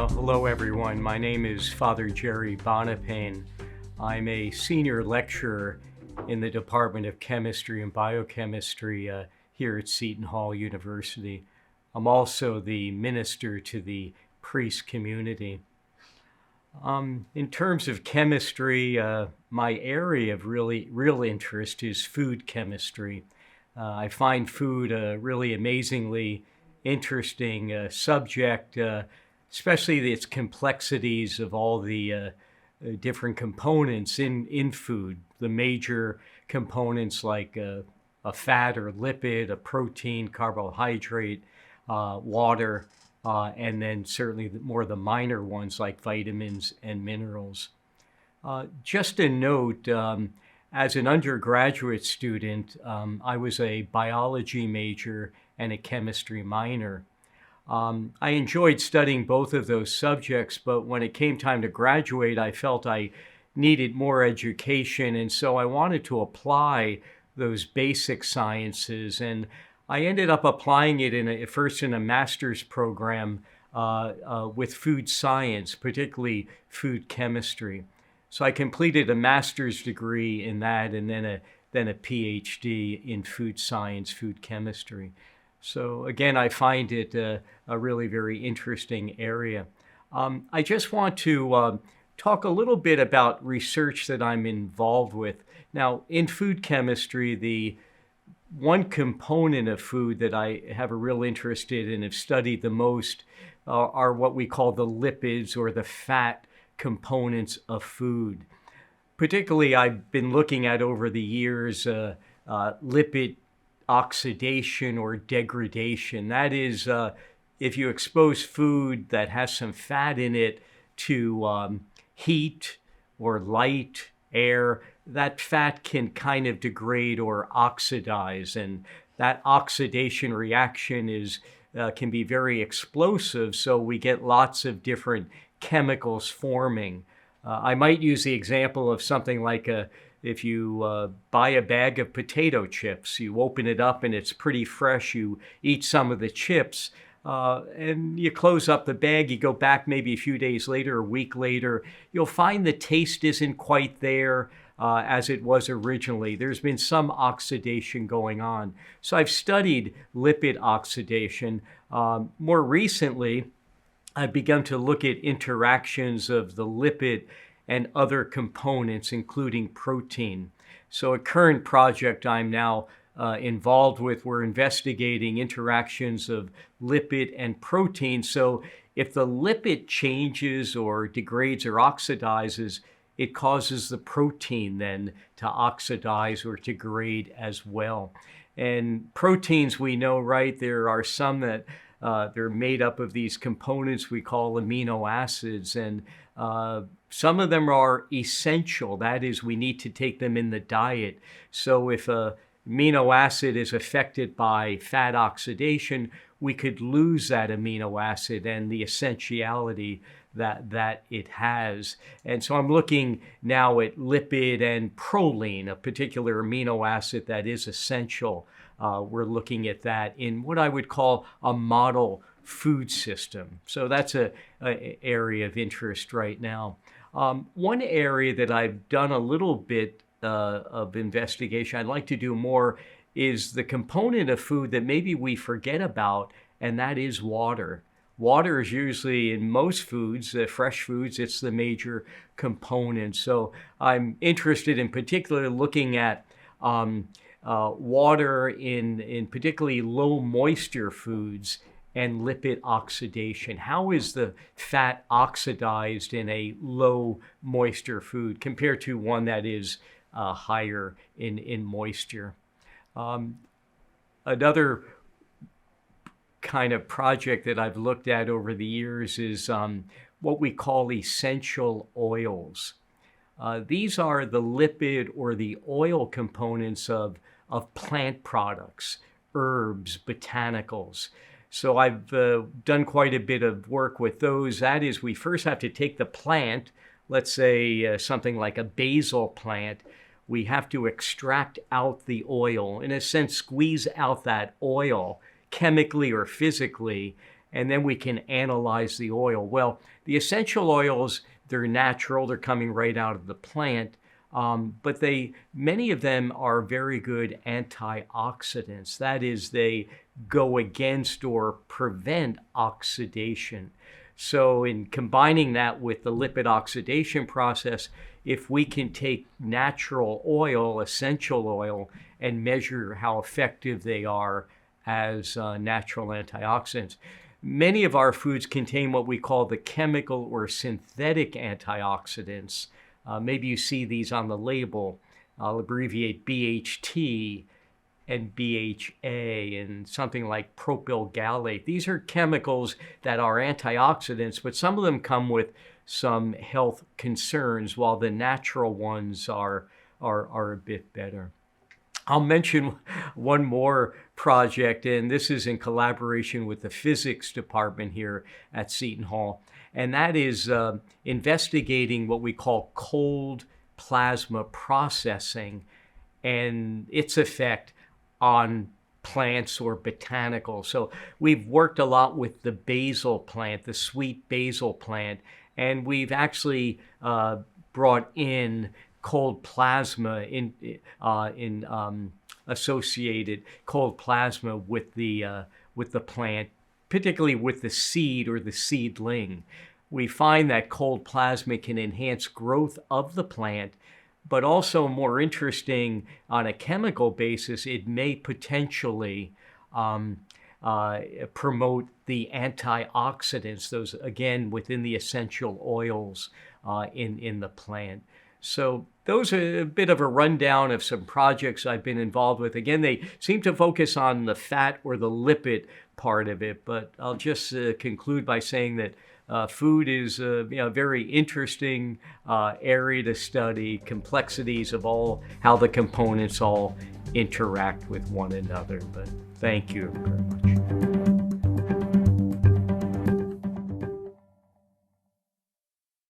Hello everyone. My name is Father Jerry Buonopane. I'm a senior lecturer in the Department of Chemistry and Biochemistry here at Seton Hall University. I'm also the minister to the priest community. In terms of chemistry, my area of real interest is food chemistry. I find food a really amazingly interesting subject, especially its complexities of all the different components in food. The major components like a fat or lipid, a protein, carbohydrate, water, and then certainly more the minor ones like vitamins and minerals. Just a note, as an undergraduate student, I was a biology major and a chemistry minor. I enjoyed studying both of those subjects, but when it came time to graduate, I felt I needed more education, and so I wanted to apply those basic sciences, and I ended up applying it first in a master's program with food science, particularly food chemistry. So I completed a master's degree in that, and then a PhD in food science, food chemistry. So again, I find it a really very interesting area. I just want to talk a little bit about research that I'm involved with. Now, in food chemistry, the one component of food that I have a real interest in and have studied the most are what we call the lipids, or the fat components of food. Particularly, I've been looking at over the years lipid oxidation or degradation. That is, if you expose food that has some fat in it to heat or light, air, that fat can kind of degrade or oxidize, and that oxidation reaction can be very explosive, so we get lots of different chemicals forming. I might use the example of something like if you buy a bag of potato chips, you open it up and it's pretty fresh, you eat some of the chips, and you close up the bag, you go back maybe a few days later, a week later, you'll find the taste isn't quite there as it was originally. There's been some oxidation going on. So I've studied lipid oxidation. More recently, I've begun to look at interactions of the lipid and other components, including protein. So a current project I'm now involved with, we're investigating interactions of lipid and protein. So if the lipid changes or degrades or oxidizes, it causes the protein then to oxidize or degrade as well. And proteins, we know, right, there are some that they're made up of these components we call amino acids, and some of them are essential. That is, we need to take them in the diet. So if an amino acid is affected by fat oxidation, we could lose that amino acid and the essentiality that it has. And so I'm looking now at lipid and proline, a particular amino acid that is essential. We're looking at that in what I would call a model food system. So that's an area of interest right now. One area that I've done a little bit of investigation, I'd like to do more, is the component of food that maybe we forget about, and that is water. Water is usually in most foods, fresh foods, it's the major component. So I'm interested in particular looking at water in particularly low moisture foods and lipid oxidation. How is the fat oxidized in a low moisture food compared to one that is higher in moisture? Another kind of project that I've looked at over the years is what we call essential oils. These are the lipid or the oil components of plant products, herbs, botanicals. So I've done quite a bit of work with those. That is, we first have to take the plant, let's say something like a basil plant. We have to extract out the oil, in a sense, squeeze out that oil chemically or physically, and then we can analyze the oil. Well, the essential oils, they're natural, they're coming right out of the plant, but many of them are very good antioxidants. That is, they go against or prevent oxidation. So in combining that with the lipid oxidation process, if we can take natural oil, essential oil, and measure how effective they are as natural antioxidants. Many of our foods contain what we call the chemical or synthetic antioxidants. Maybe you see these on the label. I'll abbreviate BHT and BHA and something like propyl gallate. These are chemicals that are antioxidants, but some of them come with some health concerns, while the natural ones are a bit better. I'll mention one more project, and this is in collaboration with the physics department here at Seton Hall, and that is investigating what we call cold plasma processing and its effect on plants or botanicals. So we've worked a lot with the basil plant, the sweet basil plant, and we've actually brought in cold plasma associated cold plasma with the plant, particularly with the seed or the seedling. We find that cold plasma can enhance growth of the plant, but also more interesting on a chemical basis, it may potentially promote the antioxidants, those again within the essential oils in the plant. So those are a bit of a rundown of some projects I've been involved with. Again, they seem to focus on the fat or the lipid part of it, but I'll just conclude by saying that food is a very interesting area to study, complexities of how the components all interact with one another. But thank you very much.